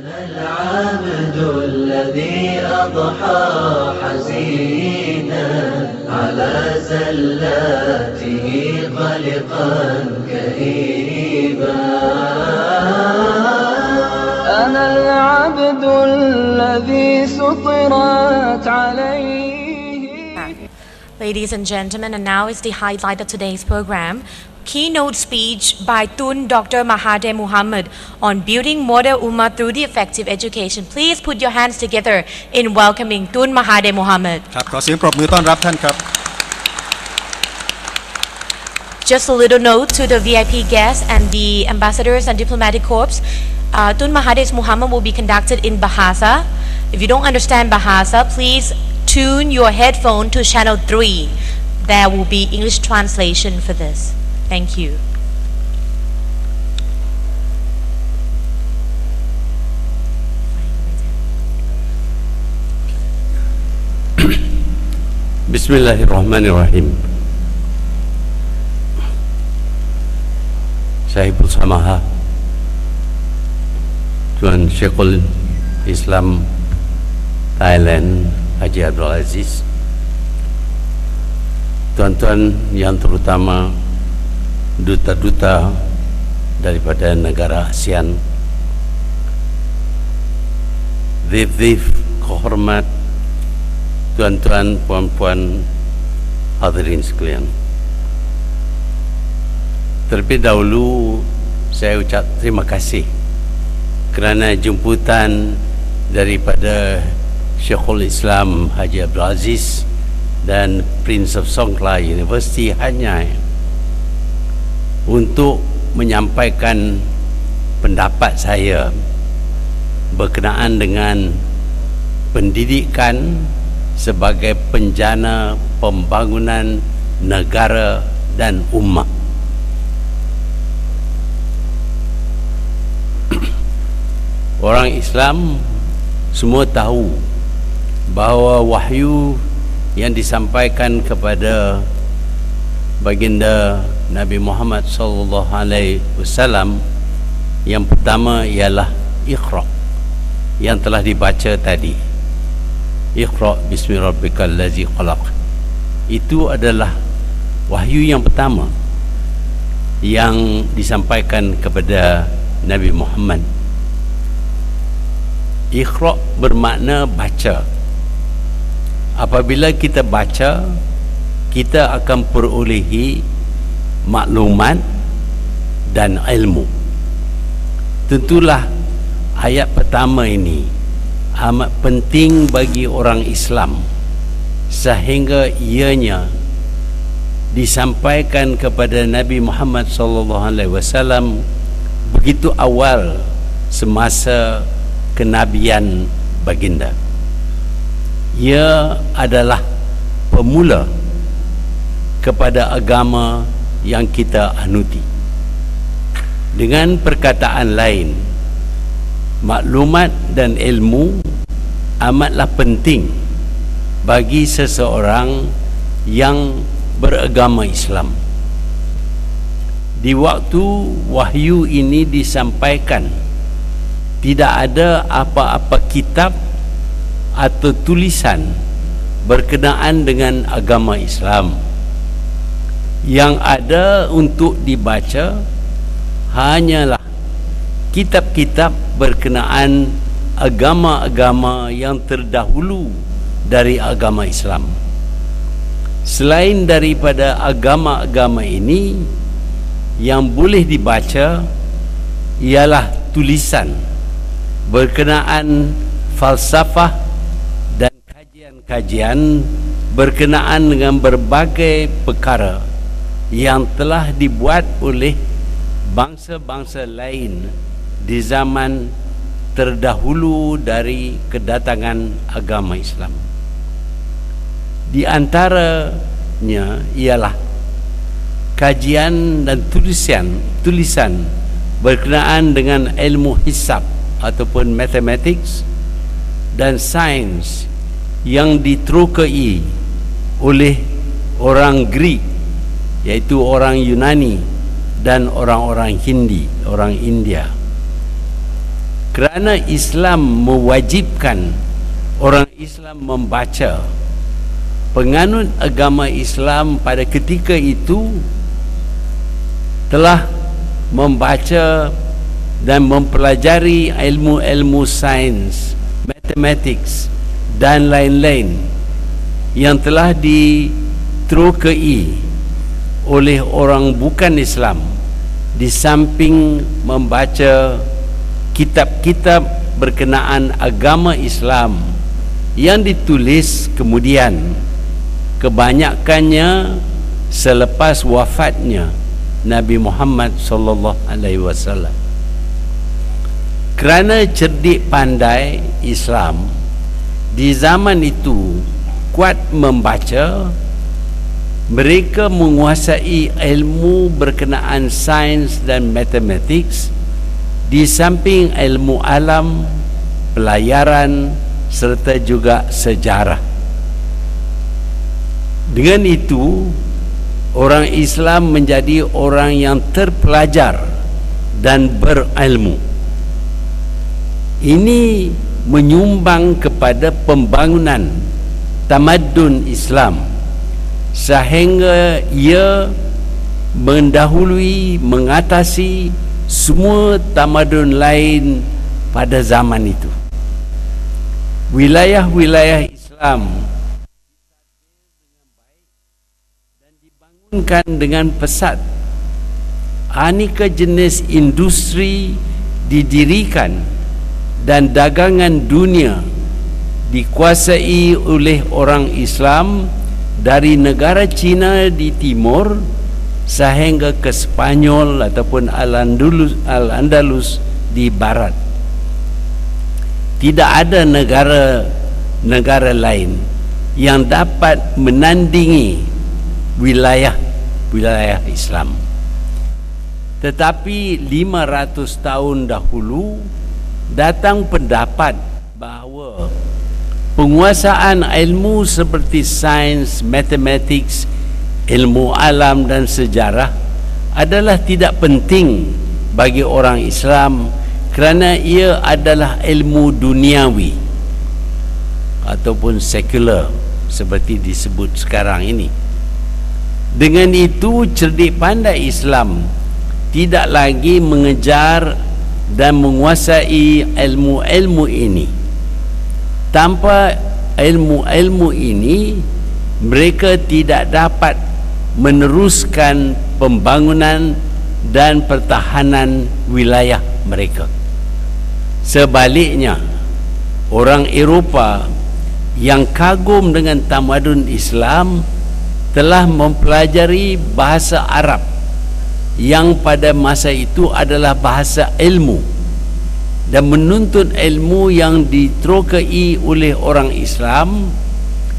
العبد الذي أضحى حزينا على زلاته قلقا كئيبا. أنا العبد الذي سطرت عليه. Ladies and gentlemen, and now is the highlight of today's program. Keynote speech by Tun Dr. Mahathir Mohamad on building model Ummah through the effective education. Please put your hands together in welcoming Tun Mahathir Mohamad. ครับขอเสียงปรบมือต้อนรับท่านครับ Just a little note to the VIP guests and the ambassadors and diplomatic corps. Tun Mahathir Mohamad will be conducted in Bahasa. If you don't understand Bahasa, please tune your headphone to channel 3. There will be English translation for this. Thank you. Bismillahirrahmanirrahim. Sahibul Samaha Tuan Syekhul Islam Thailand Haji Abdul Aziz, tuan-tuan yang terutama duta-duta daripada negara ASEAN, Viv kehormat, tuan-tuan, puan-puan, hadirin sekalian. Terlebih dahulu saya ucap terima kasih kerana jemputan daripada Syekhul Islam Haji Abdul Aziz dan Prince of Songkhla University hanya untuk menyampaikan pendapat saya berkenaan dengan pendidikan sebagai penjana pembangunan negara dan ummah. Orang Islam semua tahu bahawa wahyu yang disampaikan kepada baginda Nabi Muhammad sallallahu alaihi wasallam yang pertama ialah Iqra, yang telah dibaca tadi. Iqra bismi rabbikal ladzi khalaq. Itu adalah wahyu yang pertama yang disampaikan kepada Nabi Muhammad. Iqra bermakna baca. Apabila kita baca, kita akan perolehi maklumat dan ilmu. Tentulah ayat pertama ini amat penting bagi orang Islam sehingga ianya disampaikan kepada Nabi Muhammad SAW begitu awal semasa kenabian baginda. Ia adalah pemula kepada agama yang kita anuti. Dengan perkataan lain, maklumat dan ilmu amatlah penting bagi seseorang yang beragama Islam. Di waktu wahyu ini disampaikan, tidak ada apa-apa kitab atau tulisan berkenaan dengan agama Islam. Yang ada untuk dibaca hanyalah kitab-kitab berkenaan agama-agama yang terdahulu dari agama Islam. Selain daripada agama-agama ini, yang boleh dibaca ialah tulisan berkenaan falsafah dan kajian-kajian berkenaan dengan berbagai perkara yang telah dibuat oleh bangsa-bangsa lain di zaman terdahulu dari kedatangan agama Islam. Di antaranya ialah kajian dan tulisan berkenaan dengan ilmu hisab ataupun mathematics dan sains yang diterokai oleh orang Greek, yaitu orang Yunani dan orang-orang Hindi, orang India. kerana Islam mewajibkan orang Islam membaca, penganut agama Islam pada ketika itu telah membaca dan mempelajari ilmu-ilmu sains, matematik dan lain-lain yang telah diterokai oleh orang bukan Islam, di samping membaca kitab-kitab berkenaan agama Islam yang ditulis kemudian, kebanyakannya selepas wafatnya Nabi Muhammad sallallahu alaihi wasallam. Kerana cerdik pandai Islam di zaman itu kuat membaca, mereka menguasai ilmu berkenaan sains dan matematik di samping ilmu alam, pelayaran serta juga sejarah. Dengan itu, orang Islam menjadi orang yang terpelajar dan berilmu. Ini menyumbang kepada pembangunan tamadun Islam sehingga ia mendahului, mengatasi semua tamadun lain pada zaman itu. Wilayah-wilayah Islam dibangunkan dengan pesat. Aneka jenis industri didirikan dan dagangan dunia dikuasai oleh orang Islam dari negara Cina di timur sehingga ke Spanyol ataupun Al-Andalus di barat. Tidak ada negara lain yang dapat menandingi wilayah Islam. Tetapi 500 tahun dahulu datang pendapat bahawa penguasaan ilmu seperti sains, matematik, ilmu alam dan sejarah adalah tidak penting bagi orang Islam kerana ia adalah ilmu duniawi ataupun sekular seperti disebut sekarang ini. Dengan itu, cerdik pandai Islam tidak lagi mengejar dan menguasai ilmu-ilmu ini. Tanpa ilmu-ilmu ini, mereka tidak dapat meneruskan pembangunan dan pertahanan wilayah mereka. Sebaliknya, orang Eropah yang kagum dengan tamadun Islam telah mempelajari bahasa Arab yang pada masa itu adalah bahasa ilmu dan menuntut ilmu yang diterokai oleh orang Islam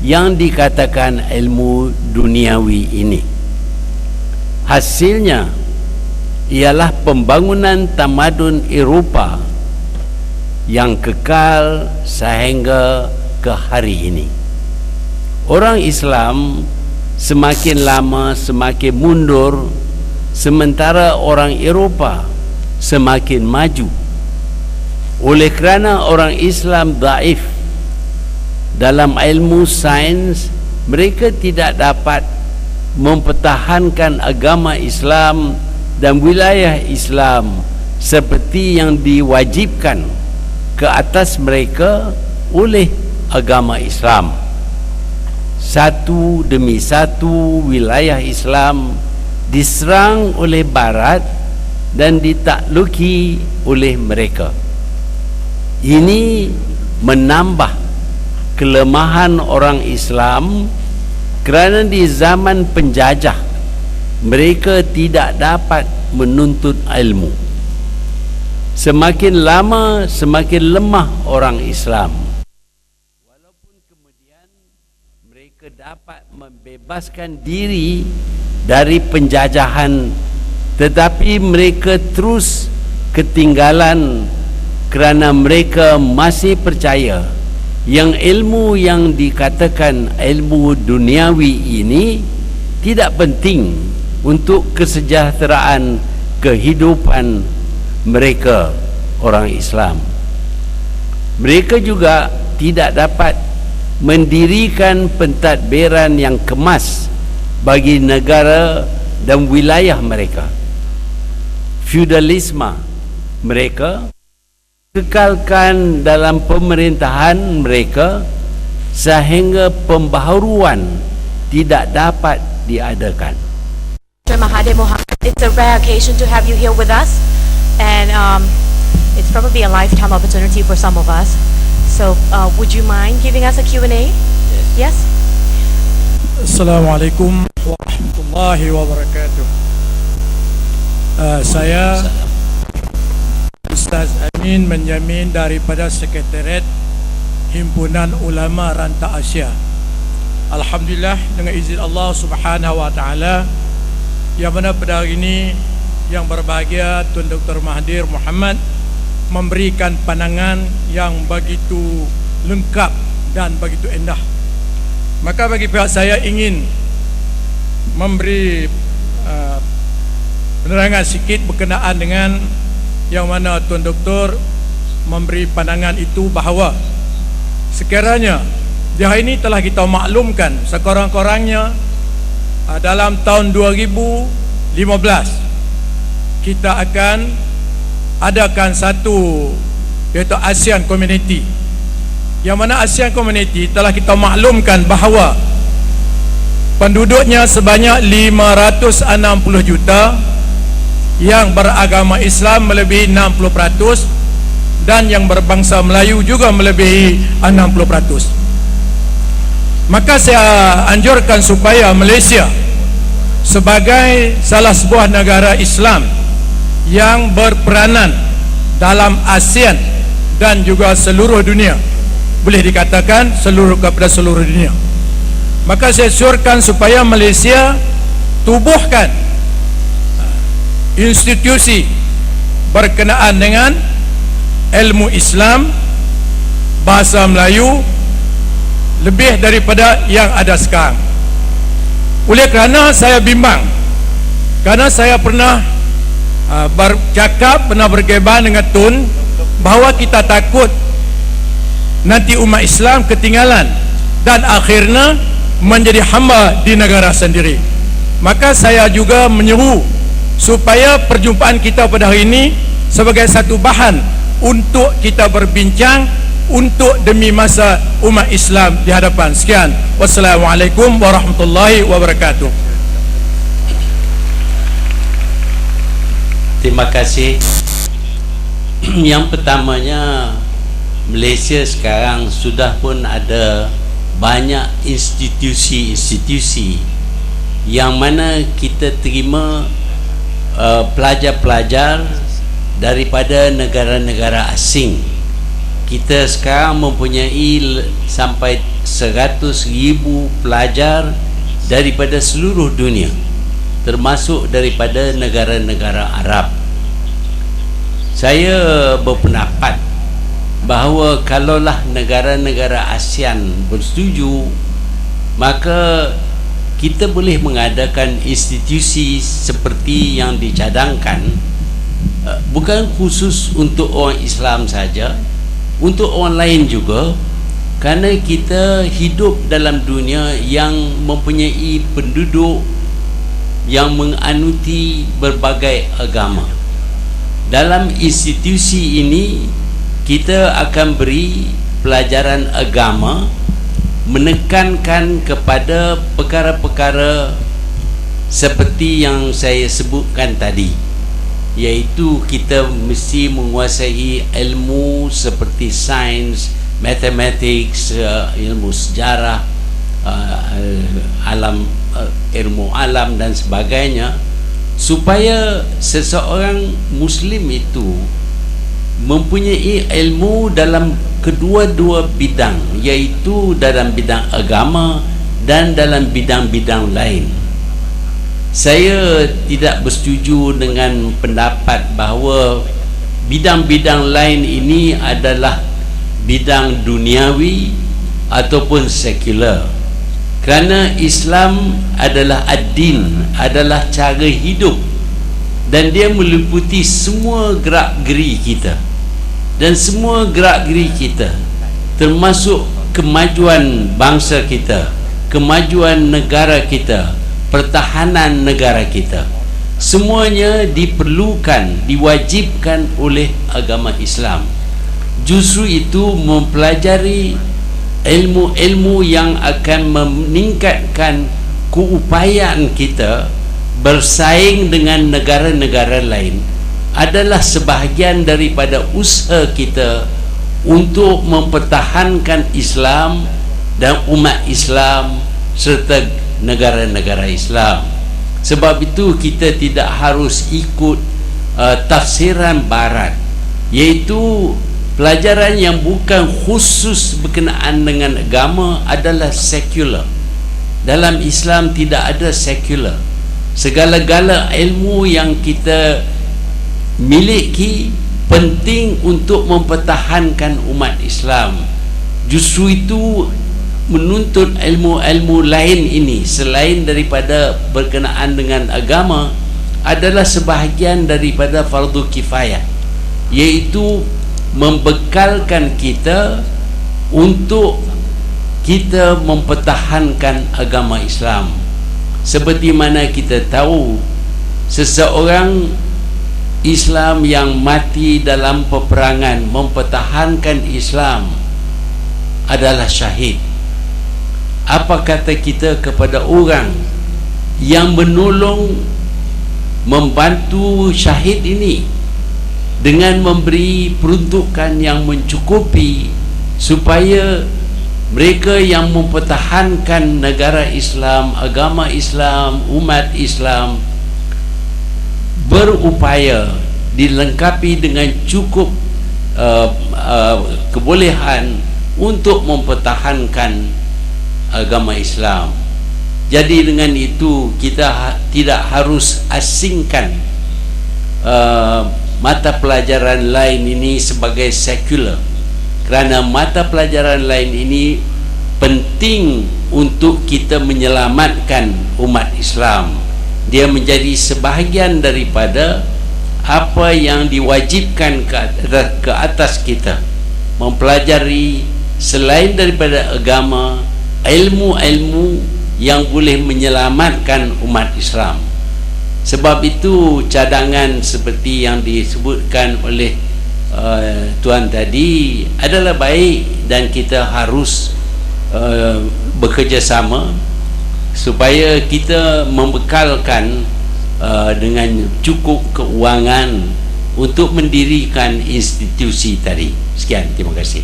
yang dikatakan ilmu duniawi ini. Hasilnya ialah pembangunan tamadun Eropah yang kekal sehingga ke hari ini. Orang Islam semakin lama semakin mundur, sementara orang Eropah semakin maju. Oleh kerana orang Islam daif dalam ilmu sains, mereka tidak dapat mempertahankan agama Islam dan wilayah Islam seperti yang diwajibkan ke atas mereka oleh agama Islam. Satu demi satu wilayah Islam diserang oleh Barat dan ditakluki oleh mereka. Ini menambah kelemahan orang Islam kerana di zaman penjajah mereka tidak dapat menuntut ilmu. Semakin lama semakin lemah orang Islam. Walaupun kemudian mereka dapat membebaskan diri dari penjajahan, tetapi mereka terus ketinggalan kerana mereka masih percaya yang ilmu yang dikatakan ilmu duniawi ini tidak penting untuk kesejahteraan kehidupan mereka orang Islam. Mereka juga tidak dapat mendirikan pentadbiran yang kemas bagi negara dan wilayah mereka. Feudalisme mereka kekalkan dalam pemerintahan mereka sehingga pembaharuan tidak dapat diadakan. Dr. Mahathir Mohamad, it's a rare occasion to have you here with us, and it's probably a lifetime opportunity for some of us. So, would you mind giving us a Q&A? Yes? Assalamualaikum warahmatullahi wabarakatuh. Saya Ustaz Amin Menjamin daripada Sekretariat Himpunan Ulama Rantau Asia. Alhamdulillah, dengan izin Allah Subhanahu wa taala, yang mana pada hari ini yang berbahagia Tuan Dr. Mahathir Mohamad memberikan pandangan yang begitu lengkap dan begitu indah. Maka bagi pihak saya ingin memberi penerangan sikit berkenaan dengan yang mana Tuan Doktor memberi pandangan itu, bahawa sekiranya di hari ini telah kita maklumkan sekurang-kurangnya dalam tahun 2015 kita akan adakan satu, iaitu ASEAN Community, yang mana ASEAN Community telah kita maklumkan bahawa penduduknya sebanyak 560 juta, yang beragama Islam melebihi 60% dan yang berbangsa Melayu juga melebihi 60%. Maka saya anjurkan supaya Malaysia sebagai salah sebuah negara Islam yang berperanan dalam ASEAN dan juga seluruh dunia, boleh dikatakan kepada seluruh dunia, maka saya syorkan supaya Malaysia tubuhkan institusi berkenaan dengan ilmu Islam, bahasa Melayu lebih daripada yang ada sekarang. Oleh kerana saya bimbang, kerana saya pernah bercakap, pernah berkeban dengan Tun, bahawa kita takut nanti umat Islam ketinggalan dan akhirnya menjadi hamba di negara sendiri. Maka saya juga menyeru supaya perjumpaan kita pada hari ini sebagai satu bahan untuk kita berbincang untuk demi masa umat Islam di hadapan. Sekian. Wassalamualaikum warahmatullahi wabarakatuh. Terima kasih. Yang pertamanya, Malaysia sekarang sudah pun ada banyak institusi-institusi yang mana kita terima pelajar-pelajar daripada negara-negara asing. Kita sekarang mempunyai sampai 100,000 pelajar daripada seluruh dunia, termasuk daripada negara-negara Arab. Saya berpendapat bahawa kalaulah negara-negara ASEAN bersetuju, maka kita boleh mengadakan institusi seperti yang dicadangkan, bukan khusus untuk orang Islam saja, untuk orang lain juga, kerana kita hidup dalam dunia yang mempunyai penduduk yang menganuti berbagai agama. Dalam institusi ini kita akan beri pelajaran agama, menekankan kepada perkara-perkara seperti yang saya sebutkan tadi, iaitu kita mesti menguasai ilmu seperti sains, mathematics, ilmu sejarah, ilmu alam dan sebagainya, supaya seseorang Muslim itu mempunyai ilmu dalam kedua-dua bidang, iaitu dalam bidang agama dan dalam bidang-bidang lain. Saya tidak bersetuju dengan pendapat bahawa bidang-bidang lain ini adalah bidang duniawi ataupun sekular, kerana Islam adalah ad-din, adalah cara hidup, dan dia meliputi semua gerak-geri kita. dan semua gerak-geri kita, termasuk kemajuan bangsa kita, kemajuan negara kita, pertahanan negara kita, semuanya diperlukan, diwajibkan oleh agama Islam. Justru itu mempelajari ilmu-ilmu yang akan meningkatkan keupayaan kita bersaing dengan negara-negara lain adalah sebahagian daripada usaha kita untuk mempertahankan Islam dan umat Islam serta negara-negara Islam. Sebab itu kita tidak harus ikut tafsiran barat, iaitu pelajaran yang bukan khusus berkenaan dengan agama adalah sekular. Dalam Islam tidak ada sekular. Segala-gala ilmu yang kita miliki penting untuk mempertahankan umat Islam. Justru itu menuntut ilmu-ilmu lain ini selain daripada berkenaan dengan agama adalah sebahagian daripada fardu kifayah, iaitu membekalkan kita untuk kita mempertahankan agama Islam. Seperti mana kita tahu, seseorang Islam yang mati dalam peperangan mempertahankan Islam adalah syahid. Apa kata kita kepada orang yang menolong, membantu syahid ini dengan memberi peruntukan yang mencukupi supaya mereka yang mempertahankan negara Islam, agama Islam, umat Islam berupaya dilengkapi dengan cukup kebolehan untuk mempertahankan agama Islam. Jadi dengan itu kita tidak harus asingkan mata pelajaran lain ini sebagai sekular, kerana mata pelajaran lain ini penting untuk kita menyelamatkan umat Islam. Dia menjadi sebahagian daripada apa yang diwajibkan ke atas kita, mempelajari selain daripada agama, ilmu-ilmu yang boleh menyelamatkan umat Islam. Sebab itu cadangan seperti yang disebutkan oleh tuan tadi adalah baik, dan kita harus bekerjasama supaya kita membekalkan dengan cukup keuangan untuk mendirikan institusi tadi. Sekian, terima kasih.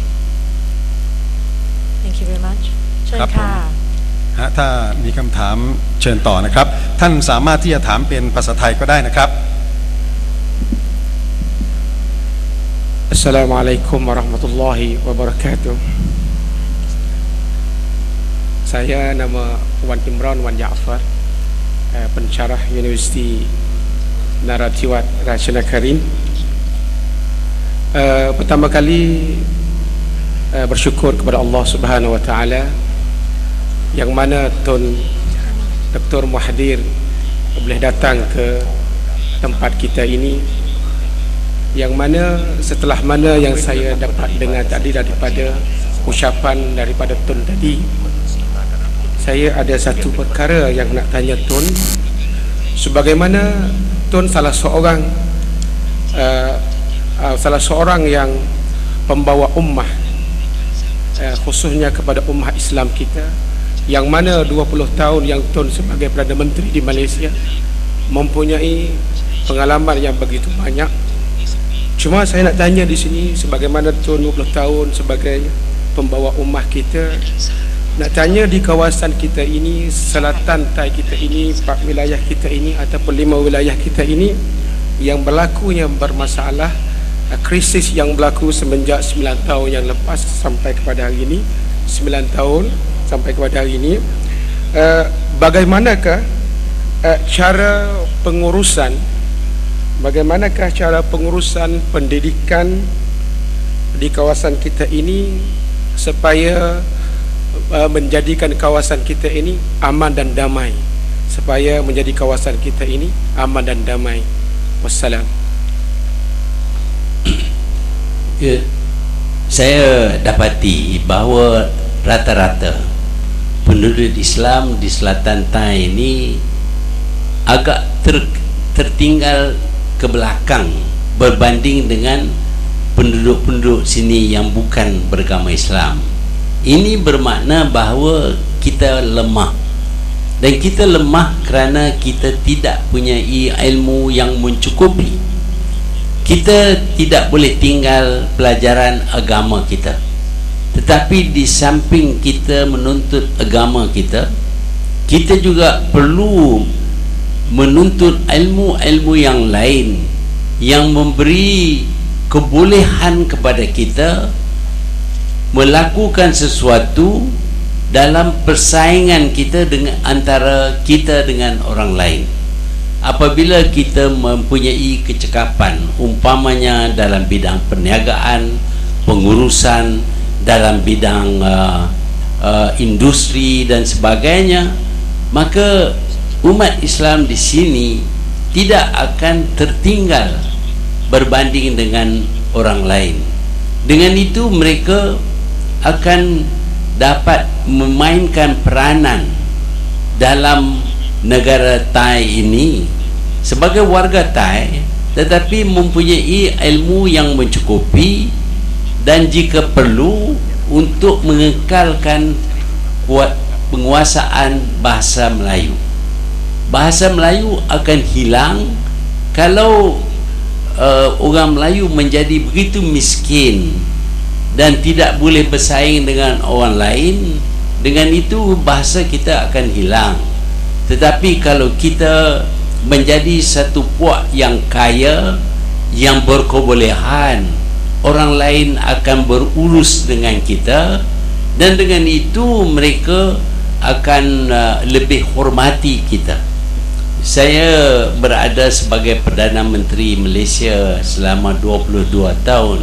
Thank you very much. เชิญ ครับผม ค่ะ ถ้ามีคำถามเชิญต่อนะครับ ท่านสามารถที่จะถามเป็นภาษาไทยก็ได้นะครับ Assalamualaikum warahmatullahi wabarakatuh. Saya nama Wan Imran Wan Jaafar, pensyarah Universiti Narathiwat Rashid Karim. Pertama kali bersyukur kepada Allah Subhanahu wa taala yang mana Tun Dr. Muhadir boleh datang ke tempat kita ini, yang mana setelah mana yang saya dapat dengar tadi daripada ucapan daripada Tun tadi, saya ada satu perkara yang nak tanya Tun. Sebagaimana Tun salah seorang yang pembawa ummah, khususnya kepada ummah Islam kita, yang mana 20 tahun yang Tun sebagai Perdana Menteri di Malaysia mempunyai pengalaman yang begitu banyak. Cuma saya nak tanya di sini, sebagaimana Tun 20 tahun sebagai pembawa ummah kita, nak tanya di kawasan kita ini, selatan Tai kita ini, 4 wilayah kita ini ataupun 5 wilayah kita ini yang berlakunya bermasalah, krisis yang berlaku semenjak 9 tahun yang lepas sampai kepada hari ini, 9 tahun sampai kepada hari ini, bagaimanakah cara pengurusan, bagaimanakah cara pengurusan pendidikan di kawasan kita ini supaya menjadikan kawasan kita ini aman dan damai, supaya menjadi kawasan kita ini aman dan damai. Wassalam. Ya, saya dapati bahawa rata-rata penduduk Islam di selatan Thai ini agak tertinggal ke belakang berbanding dengan penduduk-penduduk sini yang bukan beragama Islam. Ini bermakna bahawa kita lemah, dan kita lemah kerana kita tidak punya ilmu yang mencukupi. Kita tidak boleh tinggal pelajaran agama kita, tetapi di samping kita menuntut agama kita, kita juga perlu menuntut ilmu-ilmu yang lain yang memberi kebolehan kepada kita melakukan sesuatu dalam persaingan kita dengan antara kita dengan orang lain. Apabila kita mempunyai kecekapan, umpamanya dalam bidang perniagaan, pengurusan, dalam bidang industri dan sebagainya, maka umat Islam di sini tidak akan tertinggal berbanding dengan orang lain. Dengan itu mereka akan dapat memainkan peranan dalam negara Thai ini sebagai warga Thai, tetapi mempunyai ilmu yang mencukupi, dan jika perlu untuk mengekalkan penguasaan bahasa Melayu. Bahasa Melayu akan hilang kalau orang Melayu menjadi begitu miskin dan tidak boleh bersaing dengan orang lain. Dengan itu bahasa kita akan hilang. Tetapi kalau kita menjadi satu puak yang kaya, yang berkebolehan, orang lain akan berurus dengan kita, dan dengan itu mereka akan lebih hormati kita. Saya berada sebagai Perdana Menteri Malaysia selama 22 tahun.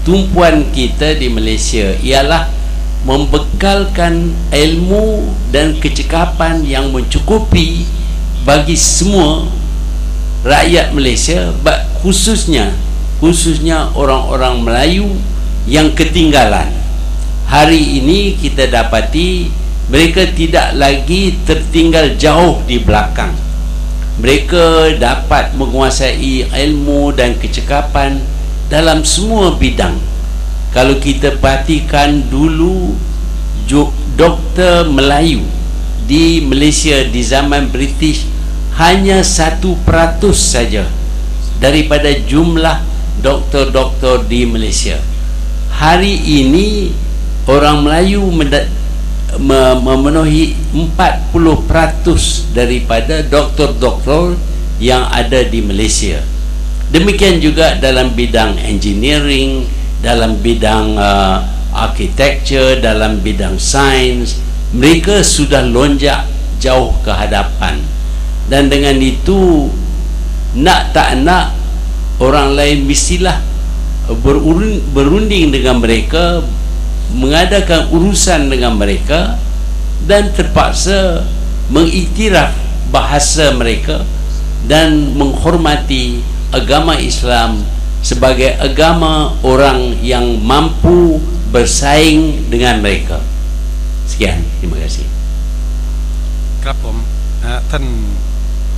Tumpuan kita di Malaysia ialah membekalkan ilmu dan kecekapan yang mencukupi bagi semua rakyat Malaysia, khususnya orang-orang Melayu yang ketinggalan. Hari ini kita dapati mereka tidak lagi tertinggal jauh di belakang. Mereka dapat menguasai ilmu dan kecekapan dalam semua bidang. Kalau kita perhatikan dulu, doktor Melayu di Malaysia di zaman British hanya 1% saja daripada jumlah doktor-doktor di Malaysia. Hari ini orang Melayu memenuhi 40% daripada doktor-doktor yang ada di Malaysia. Demikian juga dalam bidang engineering, dalam bidang architecture, dalam bidang sains, mereka sudah lonjak jauh ke hadapan. Dan dengan itu, nak tak nak, orang lain mestilah berunding dengan mereka, mengadakan urusan dengan mereka, dan terpaksa mengiktiraf bahasa mereka dan menghormati agama Islam sebagai agama orang yang mampu bersaing dengan mereka. Sekian, terima kasih. ครับผมท่าน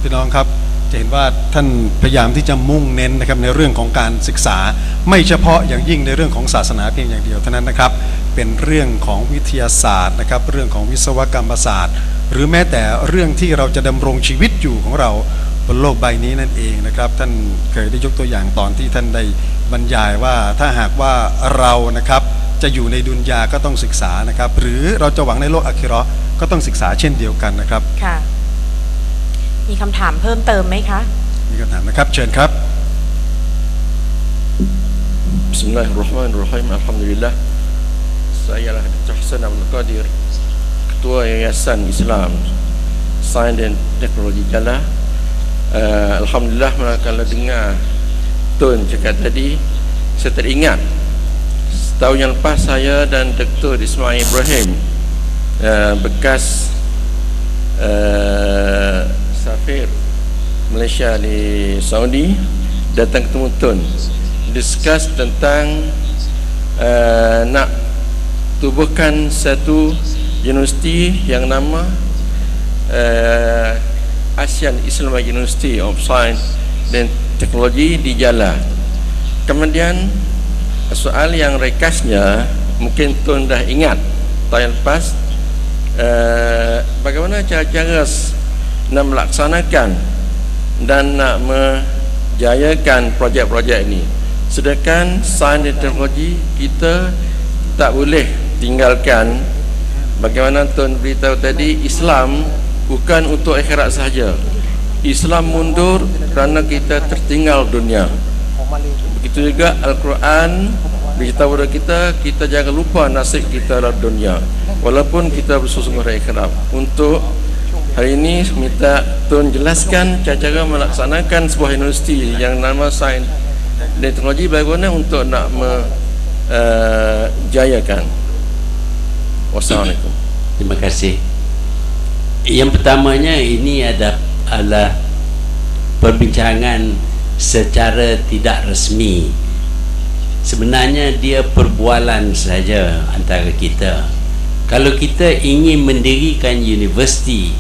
พี่น้องครับจะเห็นว่าท่านพยายามที่จะมุ่งเน้นนะครับในเรื่องของการศึกษาไม่เฉพาะอย่างยิ่งในเรื่องของศาสนาเพียงอย่างเดียวเท่านั้นนะครับเป็นเรื่องของวิทยาศาสตร์นะครับเรื่องของวิศวกรรมศาสตร์หรือแม้แต่เรื่องที่เราจะดำรงชีวิตอยู่ของเราบนโลกใบนี้นั่นเองนะครับท่านเคยได้ยกตัวอย่างตอนที่ท่านได้บรรยายว่าถ้าหากว่าเรานะครับจะอยู่ในดุนยาก็ต้องศึกษานะครับหรือเราจะหวังในโลกอาคิเราะห์ก็ต้องศึกษาเช่นเดียวกันนะครับค่ะมีคำถามเพิ่มเติมไหมคะมีคำถามนะครับเชิญครับ Bismillahirrahmanirrahim. Alhamdulillah. Saya adalah Dr. Hassan Abdul Qadir, Ketua Yayasan Islam Sains dan Teknologi Jalan. Alhamdulillah, kalau dengar Tun cakap tadi, saya teringat setahun yang lepas saya dan Dr. Ismail Ibrahim, bekas Safir Malaysia di Saudi, datang ketemu Tun, discuss tentang nak tubuhkan satu universiti yang nama ASEAN Islamic University of Science dan Teknologi di Jala. Kemudian soal yang rekasnya mungkin tuan dah ingat tahun lepas, bagaimana cara-cara nak melaksanakan dan nak menjayakan projek-projek ini. Sedangkan sains dan teknologi kita tak boleh tinggalkan. Bagaimana tuan beritahu tadi, Islam bukan untuk akhirat sahaja. Islam mundur kerana kita tertinggal dunia. Begitu juga Al-Quran beritahu kepada kita jangan lupa nasib kita dalam dunia, walaupun kita bersungguh akhirat. Untuk hari ini minta tuan jelaskan cara-cara melaksanakan sebuah universiti yang nama sains dan teknologi, bagaimana untuk nak menjayakan. Wassalamualaikum. Terima kasih. Yang pertamanya, ini adalah perbincangan secara tidak resmi. Sebenarnya dia perbualan saja antara kita. Kalau kita ingin mendirikan universiti,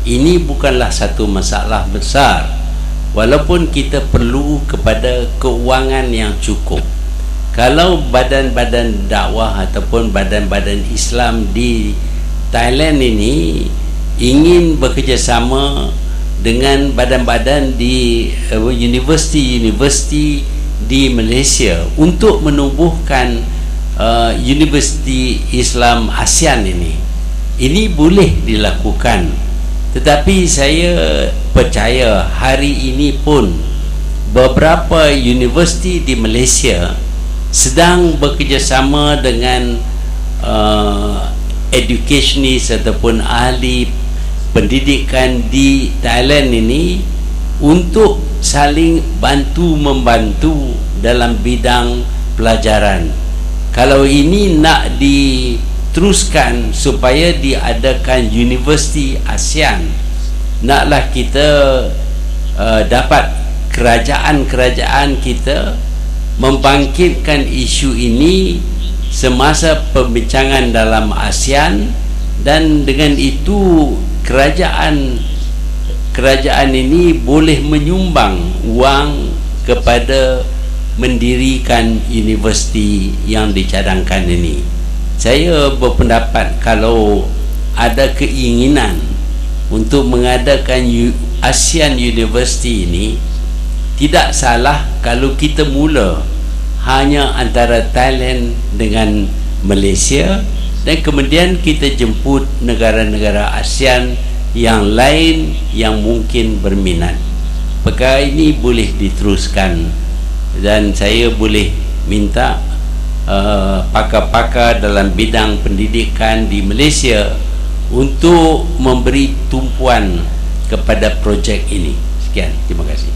ini bukanlah satu masalah besar, walaupun kita perlu kepada keuangan yang cukup. Kalau badan-badan dakwah ataupun badan-badan Islam di Thailand ini ingin bekerjasama dengan badan-badan di universiti-universiti di Malaysia untuk menumbuhkan Universiti Islam ASEAN ini boleh dilakukan. Tetapi saya percaya hari ini pun beberapa universiti di Malaysia sedang bekerjasama dengan educationist ataupun ahli pendidikan di Thailand ini untuk saling bantu-membantu dalam bidang pelajaran. Kalau ini nak diteruskan supaya diadakan Universiti ASEAN, naklah kita dapat kerajaan-kerajaan kita membangkitkan isu ini semasa perbincangan dalam ASEAN, dan dengan itu kerajaan ini boleh menyumbang wang kepada mendirikan universiti yang dicadangkan ini. Saya berpendapat kalau ada keinginan untuk mengadakan ASEAN University ini, tidak salah kalau kita mula hanya antara Thailand dengan Malaysia, dan kemudian kita jemput negara-negara ASEAN yang lain yang mungkin berminat. Perkara ini boleh diteruskan, dan saya boleh minta pakar-pakar dalam bidang pendidikan di Malaysia untuk memberi tumpuan kepada projek ini. Sekian, terima kasih.